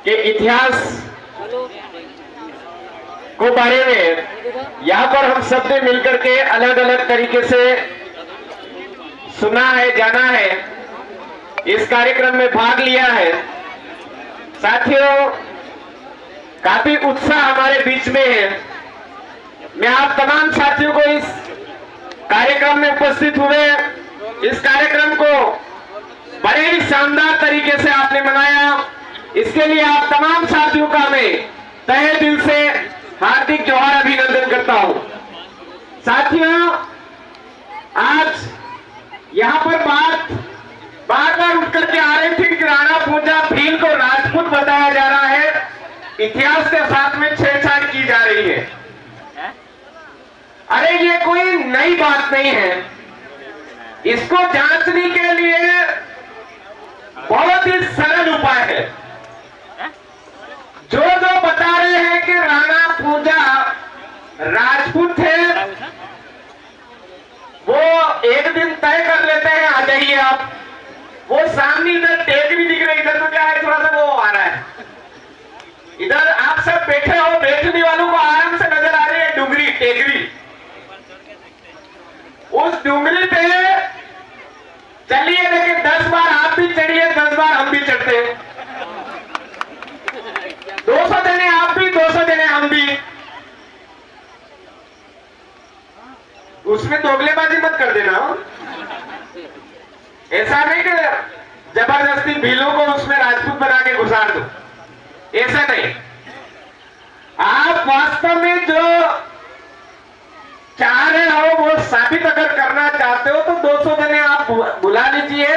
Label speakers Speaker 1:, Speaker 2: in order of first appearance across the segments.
Speaker 1: के इतिहास को बारे में यहाँ पर हम सब ने मिलकर के अलग अलग तरीके से सुना है, जाना है, इस कार्यक्रम में भाग लिया है। साथियों, काफी उत्साह हमारे बीच में है। मैं आप तमाम साथियों को इस कार्यक्रम में उपस्थित हुए, इस कार्यक्रम को बड़े ही शानदार तरीके से आपने मनाया, इसके लिए आप तमाम साथियों का मैं तहे दिल से हार्दिक जोहार अभिनंदन करता हूं। साथियों, आज यहां पर बात बार बार उठ करके आ रही थी कि राणा पूजा भील को राजपूत बताया जा रहा है, इतिहास के साथ में छेड़छाड़ की जा रही है। अरे ये कोई नई बात नहीं है। इसको जांचने के लिए बहुत ही सरल उपाय है। जो बता रहे हैं कि राणा पूजा राजपूत थे, वो एक दिन तय कर लेते हैं, आ जाइए आप। वो सामने इधर टेकरी दिख रही, इधर तो क्या है, थोड़ा सा वो आ रहा है। इधर आप सब बैठे हो, बैठने वालों को आराम से नजर आ रही है डुंगरी, टेकरी। उस डुंगरी पे चलिए, देखिए 10 बार आप भी चढ़िए, 10 बार हम भी चढ़ते हैं। 200 जने आप भी, 200 जने हम भी। उसमें दोगलेबाजी मत कर देना। ऐसा नहीं कि जबरदस्ती भीलों को उसमें राजपूत बना के घुसार दो, ऐसा नहीं। आप वास्तव में जो चाह रहे हो, वो साबित अगर करना चाहते हो, तो 200 जने आप बुला लीजिए।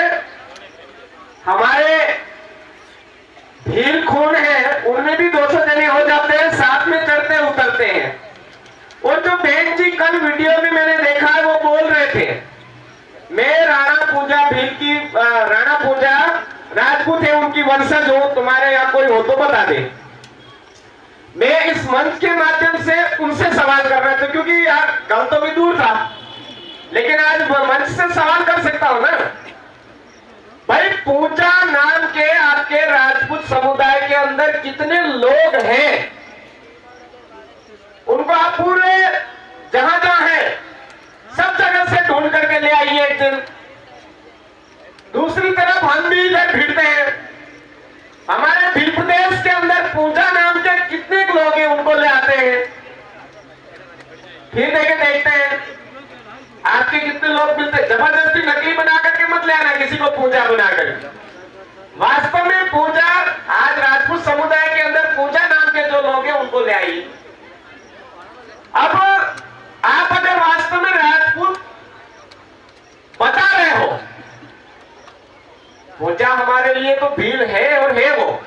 Speaker 1: हमारे भील खून है, उनमें भी 200 जने हो जाते हैं, साथ में चढ़ते उतरते हैं। और जो बहन जी कल वीडियो में मैंने देखा है, वो बोल रहे थे मैं राणा पूजा भील की, राणा पूजा राजपूत है, उनकी वंशज हो, तुम्हारे यहाँ कोई हो तो बता दे। मैं इस मंच के माध्यम से उनसे सवाल कर रहा था, क्योंकि यार कल तो भी दूर था, लेकिन आज मंच से सवाल कर सकता हूं ना भाई। पूजा नाम के आपके राजपूत समुदाय के अंदर कितने लोग हैं, उनको आप पूरे जहां जहां है सब जगह से ढूंढ करके ले आइए एक दिन। दूसरी तरफ हम भी इधर भिड़ते हैं। हमारे भील प्रदेश के अंदर पूजा नाम के कितने लोग हैं, उनको ले आते हैं, फिर देखते हैं आपके कितने लोग मिलते। जबरदस्ती नकली बना करके मत ले आना किसी को पूजा बनाकर। वास्तव में पूजा, आज राजपूत समुदाय के अंदर पूजा नाम के जो लोग हैं, उनको ले आइए। अब आप अगर वास्तव में राजपूत बता रहे हो, पूजा हमारे लिए तो भील है और है वो,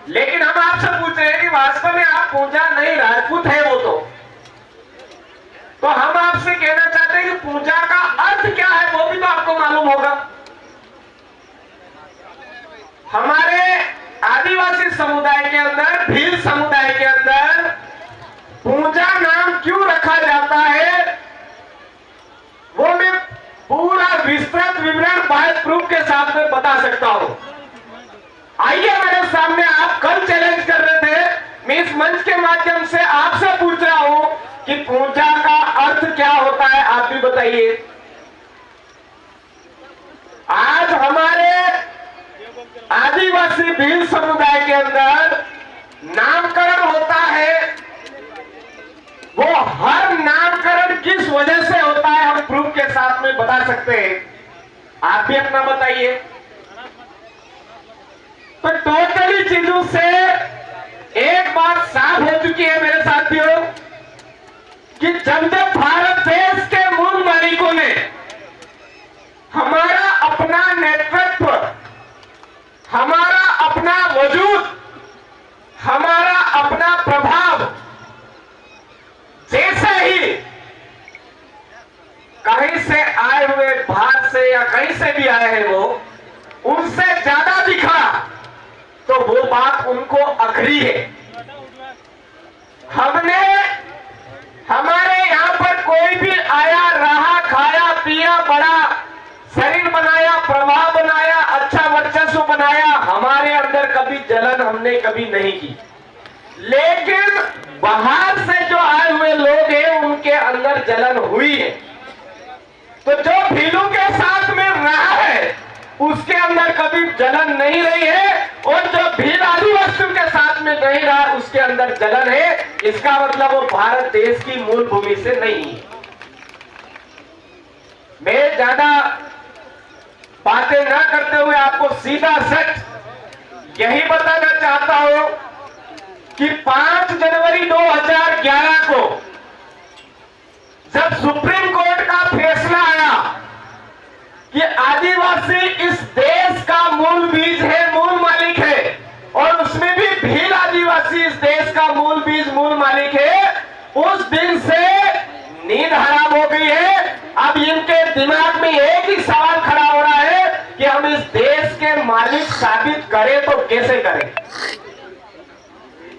Speaker 1: लेकिन हम आपसे पूछ रहे हैं कि वास्तव में आप पूजा नहीं, राजपूत है वो तो हम आपसे कहना चाहते हैं कि पूजा का अर्थ क्या है, वो भी तो आपको मालूम होगा। हमारे आदिवासी समुदाय के अंदर, भील समुदाय के अंदर पूजा नाम क्यों रखा जाता है, वो मैं पूरा विस्तृत विवरण बात प्रूफ के साथ में बता सकता हूं। आइए मेरे सामने, आप कल चैलेंज कर रहे थे, मैं इस मंच के माध्यम से आपसे पूछ रहा हूं कि पूजा का अर्थ क्या होता है, आप भी बताइए। आज हमारे आदिवासी भील समुदाय के अंदर नामकरण होता है, वो हर नामकरण किस वजह से होता है, हम प्रूफ के साथ में बता सकते हैं। आप भी अपना बताइए। तो टोटली चीजों से एक बात साफ हो चुकी है मेरे साथियों, कि जब भारत देश के मूल मालिकों ने हमारा अपना नेतृत्व, हमारा अपना वजूद, हमारा अपना प्रभाव, जैसे ही कहीं से आए हुए बाहर से या कहीं से भी आए हैं, वो उनसे ज्यादा दिखा, तो वो बात उनको अखरी है। हमने, हमारे यहां पर कोई भी आया, रहा, खाया, पिया, बड़ा शरीर बनाया, प्रभाव बनाया, अच्छा वर्चस्व बनाया, हमारा हमारे अंदर कभी जलन हमने कभी नहीं की, लेकिन बाहर से जो आए हुए लोग हैं उनके अंदर जलन हुई है। तो जो भीलू के साथ में रहा है उसके अंदर कभी जलन नहीं रही है, और जो भील आदिवासियों के साथ में नहीं रहा उसके अंदर जलन है। इसका मतलब वो भारत देश की मूल भूमि से नहीं है। मैं ज्यादा बातें ना करते हुए आपको सीधा सच यही बताना चाहता हूं कि 5 जनवरी 2011 को जब सुप्रीम कोर्ट का फैसला आया कि आदिवासी इस देश का मूल बीज है, मूल मालिक है, और उसमें भी भील आदिवासी इस देश का मूल बीज, मूल मालिक है, उस दिन से नींद हराम हो गई है। अब इनके दिमाग में एक ही सवाल खड़ा हो रहा है कि हम इस देश के मालिक साबित करें तो कैसे करें।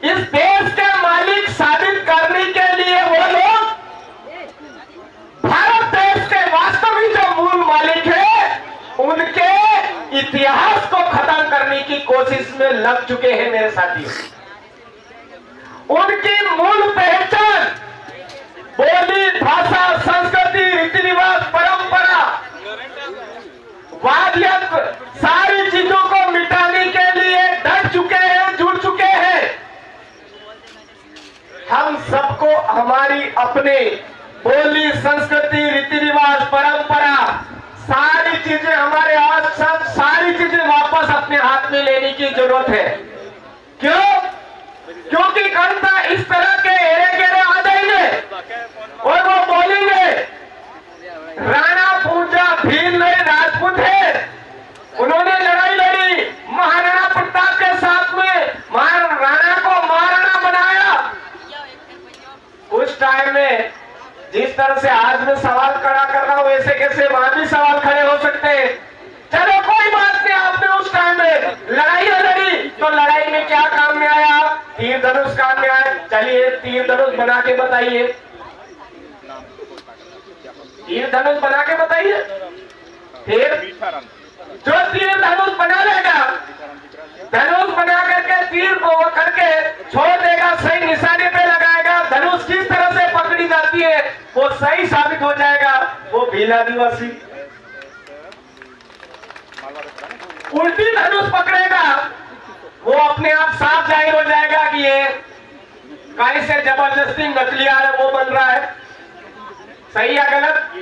Speaker 1: इस देश के मालिक साबित करने के लिए वो लोग भारत देश के वास्तविक जो मूल मालिक है उनके इतिहास को खत्म करने की कोशिश में लग चुके हैं मेरे साथियों। उनकी मूल पहचान, बोली, भाषा, संस्कृति, रीति रिवाज, परंपरा, वादियत, सारी चीजों को मिटाने के लिए डट चुके हैं, जुड़ चुके हैं। हम सबको हमारी अपने बोली, संस्कृति, रीति रिवाज, परंपरा, सारी चीजें हमारे आज सब सारी चीजें वापस अपने हाथ में लेने की जरूरत है। क्यों? क्योंकि कंता इस तरह के हेरे गेरे आ जाएंगे और वो बोलेंगे राणा पूजा भील नहीं राजपूत है, उन्होंने लड़ाई लड़ी महाराणा प्रताप के साथ में, राणा को महाराणा बनाया। उस टाइम में जिस तरह से आज मैं सवाल खड़ा कर रहा हूं वैसे कैसे वहां भी सवाल खड़े हो सकते हैं। चलो कोई बात नहीं, आपने उस टाइम में लड़ाई लड़ी तो लड़ाई में क्या काम में आया? तीर धनुष काम में आया। चलिए तीर धनुष बना के बताइए, तीर धनुष बना के बताइए। फिर जो तीर धनुष बना लेगा, धनुष बना करके तीर को करके छोड़ देगा, सही निशाने पे लगाएगा, धनुष किस तरह से पकड़ी जाती है वो सही साबित हो जाएगा, वो भील आदिवासी। उल्टी धनुष पकड़ेगा, वो अपने आप साफ जाहिर हो जाएगा कि ये कहीं से जबरदस्ती नकली आ रहा है, वो बन रहा है। सही या गलत?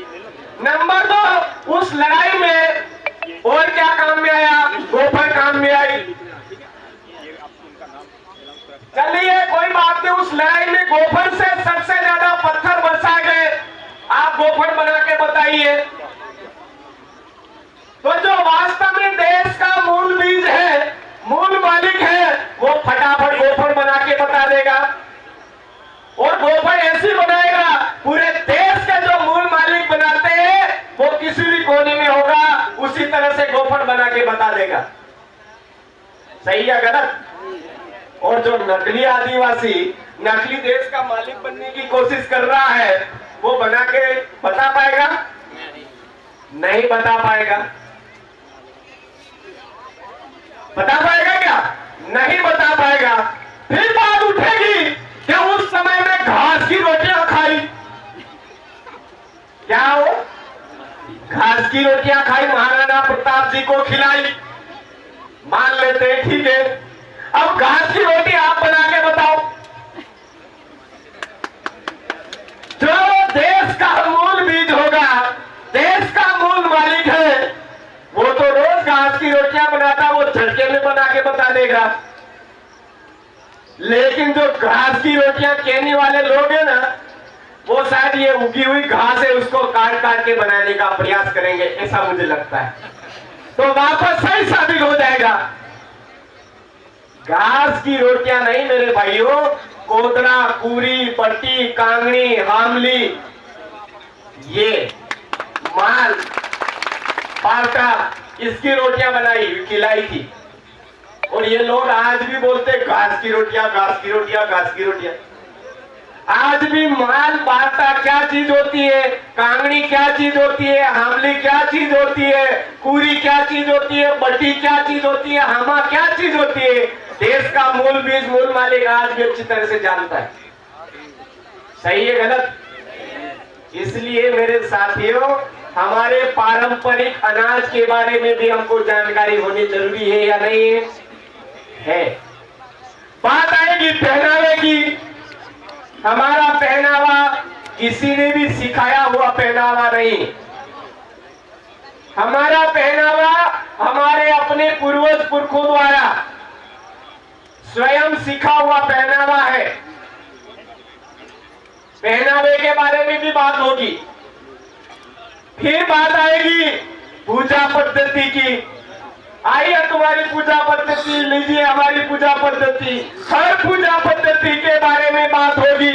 Speaker 1: नंबर 2, उस लड़ाई में और क्या काम में आया? गोफर काम में आई। चलिए कोई बात नहीं, उस लड़ाई में गोफर से सबसे ज्यादा पत्थर बरसाए गए, आप गोफर बना के बताइए। तो जो वास्तव में देश का मूल बीज है, मूल मालिक है, वो फटाफट गोफर बना के बता देगा, और गोफर ऐसी बनाएगा पूरे देश के जो मूल मालिक बनाते हैं वो किसी भी कोने में होगा, उसी तरह से गोफर बना के बता देगा। सही या गलत? और जो नकली आदिवासी नकली देश का मालिक बनने की कोशिश कर रहा है वो बना के बता पाएगा? नहीं बता पाएगा। बता पाएगा क्या? नहीं बता पाएगा। फिर बात उठेगी कि उस समय में घास की रोटियां खाई, क्या हो? घास की रोटियां खाई, महाराणा प्रताप जी को खिलाई, मान लेते हैं, ठीक है। अब घास की रोटी आप बना के बताओ। जो देश का मूल बीज होगा, देश का मूल मालिक है, वो तो रोज घास की रोटियां बनाता, वो झटके में बना के बता देगा। लेकिन जो घास की रोटियां कहने वाले लोग हैं ना, वो शायद ये उगी हुई घास है उसको काट काट के बनाने का प्रयास करेंगे, ऐसा मुझे लगता है। तो वापस सही साबित हो जाएगा। घास की रोटियां नहीं मेरे भाइयों, कोदरा, पूरी, पट्टी, कांगड़ी, हामली, ये माल पार्टा, इसकी रोटियां बनाई खिलाई थी। और ये लोग आज भी बोलते घास की रोटियां, घास की रोटियां, घास की रोटियां। आज भी माल बाता क्या चीज होती है, कांगड़ी क्या चीज होती है, हामली क्या चीज होती है, कुरी क्या चीज होती है, बटी क्या चीज होती है, हामा क्या चीज होती है, देश का मूल बीज मूल मालिक आज भी अच्छी तरह से जानता है। सही है गलत? इसलिए मेरे साथियों, हमारे पारंपरिक अनाज के बारे में भी हमको जानकारी होनी जरूरी है या नहीं है? बात आएगी पहनावे की। हमारा पहनावा किसी ने भी सिखाया हुआ पहनावा नहीं। हमारा पहनावा हमारे अपने पूर्वज पुरखों द्वारा स्वयं सीखा हुआ पहनावा है। पहनावे के बारे में भी बात होगी। फिर बात आएगी पूजा पद्धति की। आइए तुम्हारी पूजा पद्धति लीजिए, हमारी पूजा पद्धति, हर पूजा पद्धति के बारे में बात होगी।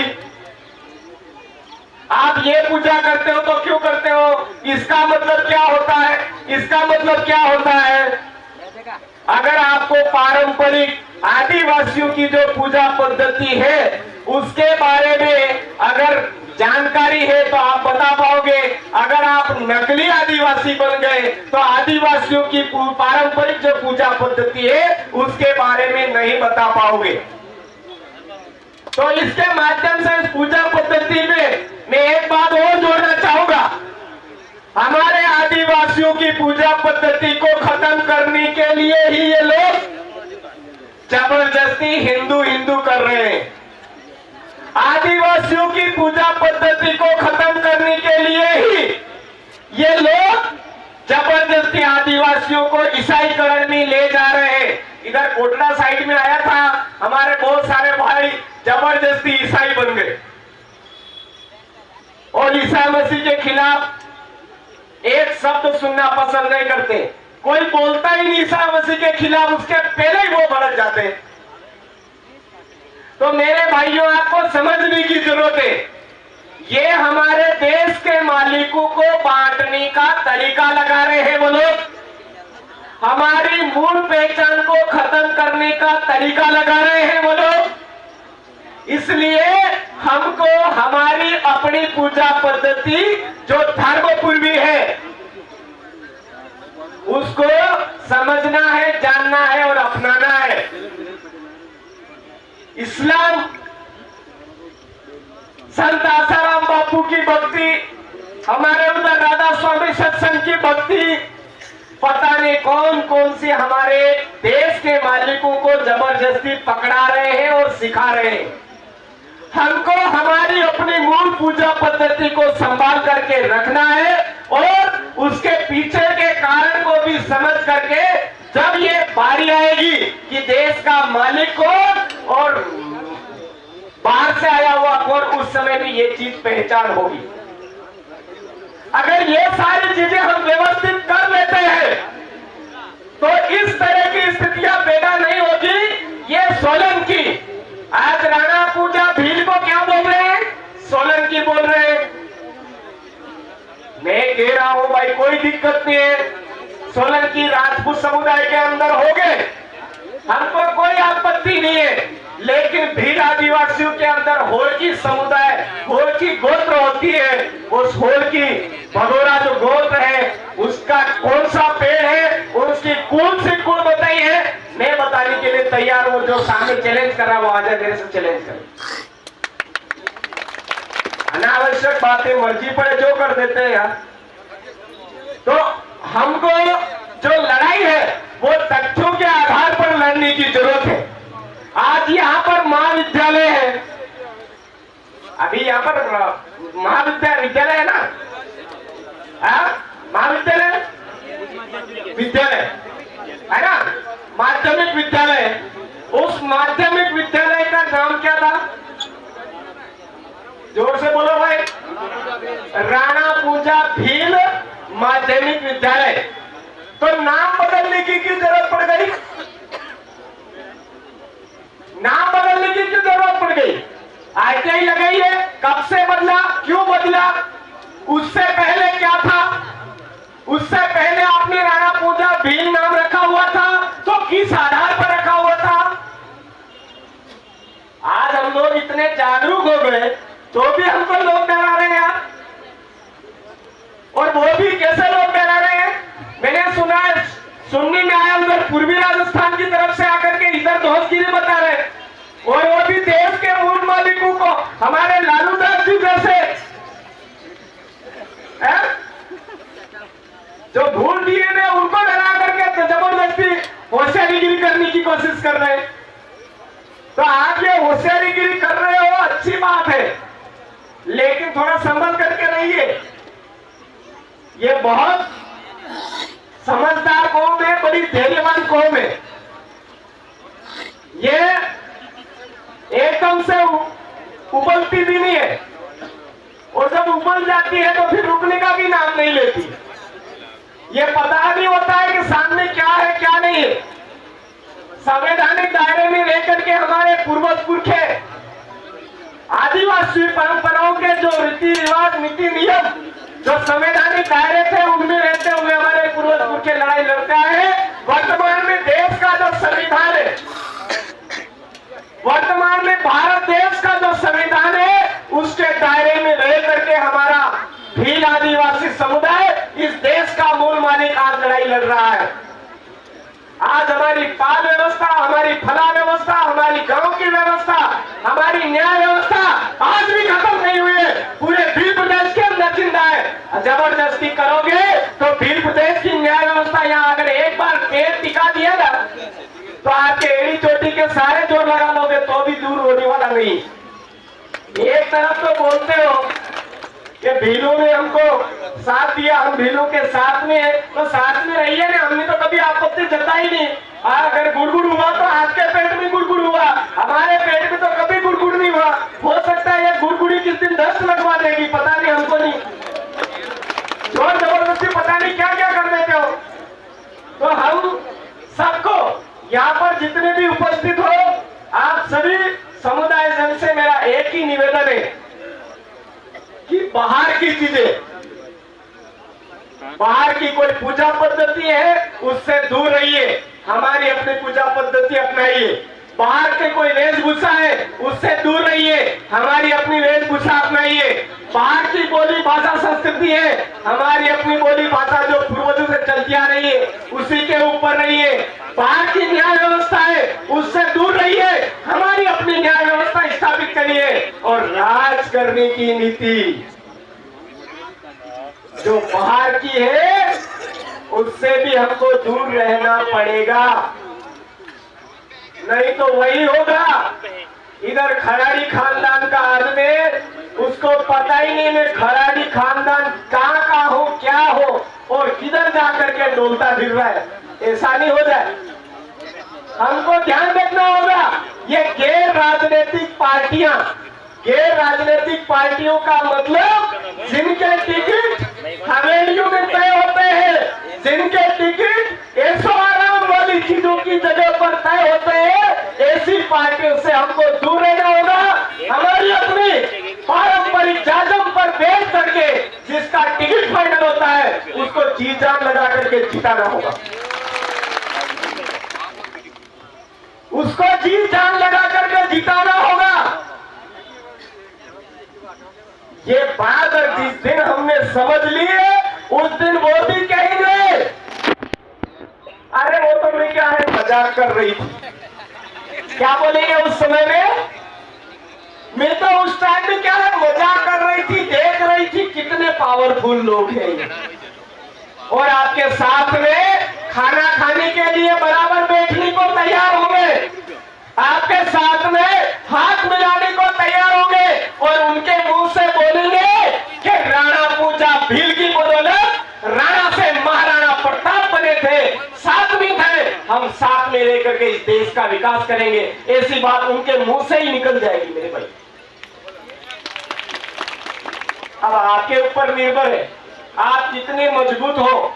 Speaker 1: आप ये पूजा करते हो तो क्यों करते हो, इसका मतलब क्या होता है, इसका मतलब क्या होता है। अगर आपको पारंपरिक आदिवासियों की जो पूजा पद्धति है उसके बारे में अगर जानकारी है तो आप बता पाओगे। अगर आप नकली आदिवासी बन गए तो आदिवासियों की पारंपरिक जो पूजा पद्धति है उसके बारे में नहीं बता पाओगे। तो इसके माध्यम से इस पूजा पद्धति में मैं एक बात और जोड़ना चाहूंगा। हमारे आदिवासियों की पूजा पद्धति को खत्म करने के लिए ही ये लोग जबरदस्ती हिंदू हिंदू कर रहे हैं। आदिवासियों की पूजा पद्धति को खत्म करने के लिए ही ये लोग जबरदस्ती आदिवासियों को ईसाईकरण में ले जा रहे हैं। इधर कोटला साइड में आया था, हमारे बहुत सारे भाई जबरदस्ती ईसाई बन गए और ईसा मसीह के खिलाफ एक शब्द सुनना पसंद नहीं करते। कोई बोलता ही नहीं ईसा मसीह के खिलाफ, उसके पहले ही वो भड़क जाते हैं। तो मेरे भाइयों, आपको समझने की जरूरत है, ये हमारे देश के मालिकों को बांटने का तरीका लगा रहे हैं वो लोग। हमारी मूल पहचान को खत्म करने का तरीका लगा रहे हैं वो लोग। इसलिए हमको हमारी अपनी पूजा पद्धति जो धर्मपूर्वी है उसको समझना है, जानना है और अपनाना है। इस्लाम संत आसाराम बापू की भक्ति, हमारे उधर राधा स्वामी सत्संग की भक्ति, पता नहीं कौन कौन सी हमारे देश के मालिकों को जबरदस्ती पकड़ा रहे हैं और सिखा रहे हैं। हमको हमारी अपनी मूल पूजा पद्धति को संभाल करके रखना है और उसके पीछे के कारण को भी समझ करके जब ये बारी आएगी कि देश का मालिक कौन और बाहर से आया हुआ कौन, उस समय भी ये चीज पहचान होगी। अगर ये सारी चीजें हम व्यवस्थित कर लेते हैं तो इस तरह की स्थितियां पैदा नहीं होगी। ये सोलंकी, आज राणा पूजा भील को क्या बोल रहे हैं, सोलंकी बोल रहे हैं। मैं कह रहा हूं भाई कोई दिक्कत नहीं है, सोलंकी राजपूत समुदाय के अंदर हो गए, हमको कोई आपत्ति नहीं है। लेकिन भील आदिवासियों के अंदर होलकी समुदाय, होलकी गोत्र होती है। उस होलकी भगोरा जो गोत्र है उसका कौन सा पेड़ है और उसकी कौन सी कुल बताई है, मैं बताने के लिए तैयार हूं। जो सामने चैलेंज कर रहा वो आजा मेरे से चैलेंज करे। अनावश्यक बातें मर्जी पड़े जो कर देते हैं यार। तो हमको जो लड़ाई है वो तथ्यों के आधार पर लड़ने की जरूरत है। आज यहाँ पर महाविद्यालय है, अभी यहाँ पर महाविद्यालय है ना, महाविद्यालय विद्यालय है ना, माध्यमिक विद्यालय। उस माध्यमिक विद्यालय का नाम क्या था, जोर से बोलो भाई, राणा पूजा भील माध्यमिक विद्यालय। तो नाम बदलने की क्यों जरूरत पड़ गई, नाम बदलने की क्यों जरूरत पड़ गई। आईटीआई लगाई है, कब से बदला, क्यों बदला, उससे पहले क्या था, उससे पहले आपने राणा पूजा भील नाम रखा हुआ था तो किस आधार पर रखा हुआ था। आज हम लोग इतने जागरूक लोग हो गए तो भी हमको लोग डरा रहे हैं यार। और वो भी कैसे लोग डरा रहे हैं? मैंने सुना है, सुनने में आया उधर पूर्वी राजस्थान की तरफ से आकर के इधर दोस्तगिरी बता रहे हैं। और वो भी देश के मूल मालिकों को, हमारे लालू दास जी जैसे जो भूल दिए ने उनको डरा करके जबरदस्ती होशियारीगिरी करने की कोशिश कर रहे हैं। तो आप ये होशियारीगिरी कर रहे हो, अच्छी बात है, लेकिन थोड़ा संभल करके रहिए। ये बहुत समझदार कौम है, बड़ी धैर्यवान कौम है। ये एकदम से उबलती भी नहीं है, और जब उबल जाती है तो फिर रुकने का भी नाम नहीं लेती। ये पता नहीं होता है कि सामने क्या है क्या नहीं है। संवैधानिक दायरे में लेकर के हमारे पूर्वज पुरखे आदिवासी परंपराओं के जो रीति रिवाज, नीति नियम जो संवैधानिक दायरे थे, उनमें रहते हुए हमारे पूर्वज पुरखे लड़ाई लड़ता है। वर्तमान में देश का जो संविधान है, वर्तमान में भारत देश का जो संविधान है, उसके दायरे में रह करके हमारा भील आदिवासी समुदाय इस देश का मूल मालिक आज लड़ाई लड़ रहा है। आज हमारी पाल व्यवस्था, हमारी फला व्यवस्था, हमारी गांव की व्यवस्था, हमारी न्याय व्यवस्था आज भी खत्म नहीं हुई है। पूरे भील प्रदेश के अंदर जिंदा है। जबरदस्ती करोगे तो भील प्रदेश की न्याय व्यवस्था यहाँ अगर एक बार पेड़ टिका दिया ना, तो आपके एड़ी चोटी के सारे जोर लगा लोगे तो भी दूर होने वाला नहीं। एक तरफ तो बोलते हो कि भीलों ने हमको साथ दिया, हम भीलों के साथ में है, तो साथ में रहिए ना। हमने तो कभी आपत्ति जताई नहीं। अगर गुड़गुड़ हुआ तो आपके पेट में गुड़गुड़ हुआ, हमारे पेट में तो कभी गुड़गुड़ नहीं हुआ। हो सकता है ये गुड़गुड़ी किस दिन दस्त लगवा देगी, पता नहीं, हमको नहीं। जोर जबरदस्ती पता नहीं क्या क्या कर देते हो। तो हम सबको यहाँ पर जितने भी उपस्थित हो, आप सभी समुदाय जन से मेरा एक ही निवेदन है कि बाहर की चीजें, बाहर की कोई पूजा पद्धति है उससे दूर रहिए, हमारी अपनी पूजा पद्धति अपनाइए। बाहर के कोई वेशभूषा है उससे दूर रहिए, हमारी अपनी वेशभूषा अपनाइए। बाहर की बोली भाषा संस्कृति है, हमारी अपनी बोली भाषा जो पूर्वजों से चलती आ रही है उसी के ऊपर रहिए। बाहर की न्याय व्यवस्था है उससे दूर रहिए, हमारी अपनी न्याय व्यवस्था स्थापित करिए। और राज करने की नीति जो बाहर की है उससे भी हमको दूर रहना पड़ेगा, नहीं तो वही होगा। इधर खराड़ी खानदान का आदमी, उसको पता ही नहीं मैं खराड़ी खानदान कहाँ का हो, क्या हो, और किधर जाकर के डोलता फिर रहा है। ऐसा नहीं हो जाए, हमको ध्यान रखना होगा। ये गैर राजनीतिक पार्टियां, गैर राजनीतिक पार्टियों का मतलब जिनके टिकट हवेलियों में तय होते हैं, जिनके टिकट ऐशो आराम वाली चीजों की जगह पर तय होते हैं, ऐसी पार्टियों से हमको दूर रहना होगा। हमारी अपनी पारंपरिक जाजम पर बैठ करके जिसका टिकट फाइनल होता है उसको जी जान लगा करके जिताना होगा, उसको जी जान लगा करके जिताना होगा। ये बात जिस दिन हमने समझ ली उस दिन वो भी कहेंगे अरे वो तो मैं क्या है मजाक कर रही थी। क्या बोलेंगे उस समय में? मैं तो उस टाइम में क्या है मजाक कर रही थी, देख रही थी कितने पावरफुल लोग हैं और आपके साथ में खाना खाने के लिए बराबर बैठने को तैयार होंगे, आपके साथ में हाथ मिलाने को तैयार होंगे और उनके मुंह से बोलेंगे कि राणा पूजा भील की बदौलत राणा से महाराणा प्रताप बने थे, साथ में थे, हम साथ में लेकर के इस देश का विकास करेंगे। ऐसी बात उनके मुंह से ही निकल जाएगी मेरे भाई। अब आपके ऊपर निर्भर है, आप कितने मजबूत हो,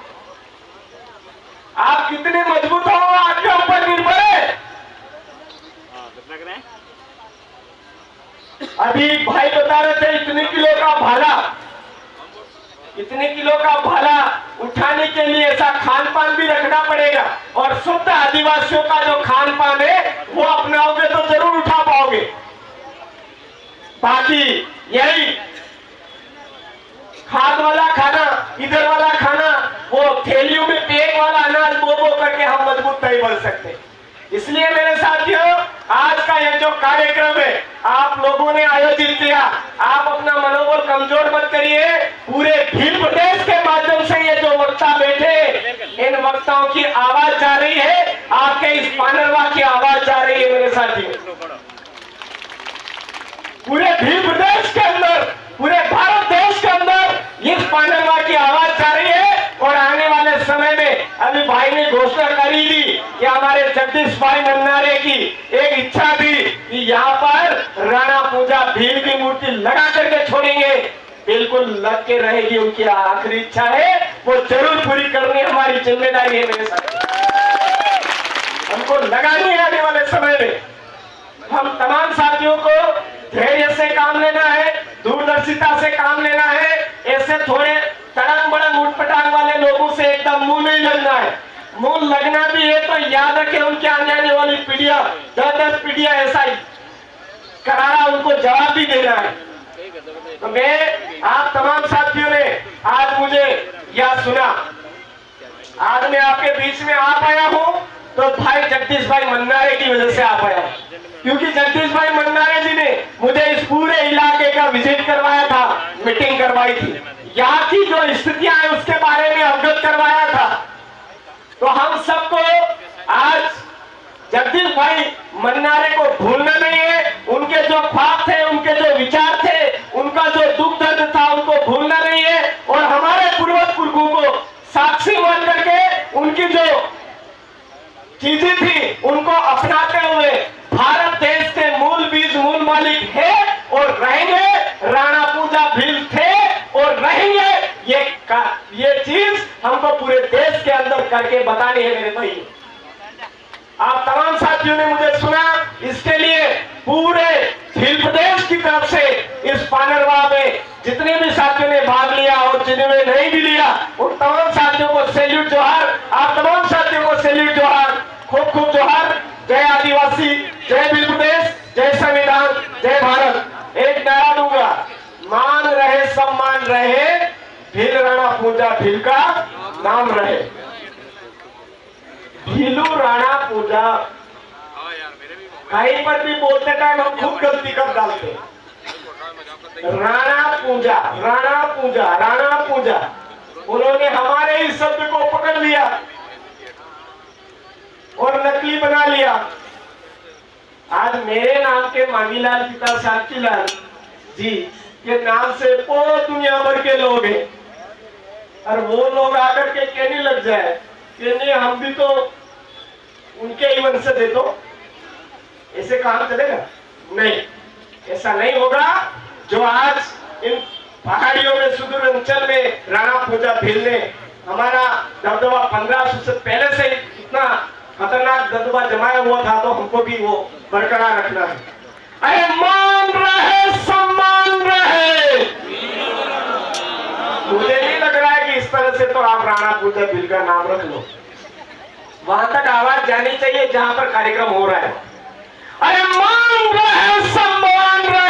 Speaker 1: आप कितने मजबूत हो आपके ऊपर निर्भर है। अभी भाई बता रहे थे इतने किलो का भाला, इतने किलो का भाला उठाने के लिए ऐसा खान पान भी रखना पड़ेगा और शुद्ध आदिवासियों का जो खान पान है वो अपनाओगे तो जरूर उठा पाओगे। बाकी यही खाद वाला खाना, इधर वाला खाना, वो थैलियों में पैक वाला अनाज बो करके हम मजबूत नहीं बन सकते। इसलिए मेरे साथियों, आज का ये जो कार्यक्रम है आप लोगों ने आयोजित किया, आप अपना मनोबल कमजोर मत करिए। पूरे भील प्रदेश के माध्यम से ये जो वक्ता बैठे, इन वक्ताओं की आवाज जा रही है, आपके इस पानरवा की आवाज जा रही है मेरे साथियों। पूरे भील प्रदेश के अंदर, पूरे भारत देश के अंदर इस पानरवा की आवाज जा रही है। और आने वाले समय में अभी भाई ने घोषणा करी थी कि हमारे जगदीश भाई मन्नारे की एक इच्छा थी कि यहाँ पर राणा पूजा भील की मूर्ति लगा करके छोड़ेंगे। बिल्कुल लग के रहेगी, उनकी आखिरी इच्छा है, वो जरूर पूरी करनी हमारी जिम्मेदारी है मेरे साथ। हमको लगानी है आने वाले समय में। हम तमाम साथियों को धैर्य से काम लेना है, दूरदर्शिता से काम लेना है। ऐसे थोड़े तड़क बड़क उठपटांग वाले लोगों से एकदम मुंह नहीं लगना है। मुंह लगना भी है तो याद रखें, उनके आने वाली पीढ़ियां 10-10 पीढ़ियां ऐसा ही करारा उनको जवाब भी देना है। तो मैं आप तमाम साथियों ने आज मुझे यह सुना, आज मैं आपके बीच में आ पाया हूं तो भाई जगदीश भाई मन्नारे की वजह से आ पाया, क्योंकि जगदीश भाई मन्नारे जी ने मुझे इस पूरे इलाके का विजिट करवाया था, मीटिंग करवाई थी, यहाँ की जो स्थितियां हैं उसके बारे में अवगत करवाया था। तो हम सबको आज जगदीश भाई मन्नारे को भूलना नहीं है। उनके जो ख्वाब थे, उनके जो विचार थे, उनका जो दुख दर्द था, उनको भूलना नहीं है। और हमारे पूर्वज पुरखों को साक्षी मान करके उनकी जो चीजें थी उनको अपनाते हुए भारत देश के मूल बीज मूल मालिक है और रहेंगे। राणा पूजा भील थे और रहेंगे। ये चीज हमको पूरे देश के अंदर करके बतानी है मेरे भाई। आप तमाम साथियों ने मुझे सुना, इसके लिए पूरे भील प्रदेश की तरफ से इस पानरवा में जितने भी साथियों ने भाग लिया और जिन्होंने नहीं भी लिया, उन तमाम साथियों को सैल्यूट जोहार। आप तमाम साथियों को सैल्यूट जोहार, खूब खूब जोहार। जय आदिवासी, जय भील प्रदेश, जय संविधान, जय भारत। एक नारा दूंगा, मान रहे सम्मान रहे, भील राणा पूजा भील का नाम रहे। भीलू राणा पूजा, कहीं पर भी बोलते टाइम हम खूब गलती कर डालते। राणा पूजा, राणा पूजा, राणा पूजा, उन्होंने हमारे इस शब्द को पकड़ लिया और नकली बना लिया। आज मेरे नाम के मांगीलाल पिता शांतिलाल जी के नाम से पूरी दुनिया भर के लोग हैं, और वो लोग आकर के कहने लग जाए कि नहीं हम भी तो उनके ही वंश दे दो। ऐसे काम चलेगा? नहीं, ऐसा नहीं होगा। जो आज इन पहाड़ियों में सुदूर अंचल में राणा पूजा भील ने हमारा दबदबा 1500 से पहले से इतना खतरनाक दबदबा जमाया हुआ था, तो हमको भी वो बरकरार रखना है। अरे मान रहे सम्मान रहे। मुझे नहीं लग रहा है कि इस तरह से तो आप राणा पूजा भील का नाम रख लो। वहां तक आवाज जानी चाहिए जहां पर कार्यक्रम हो रहा है। अरे मान रहे सम्मान रहे।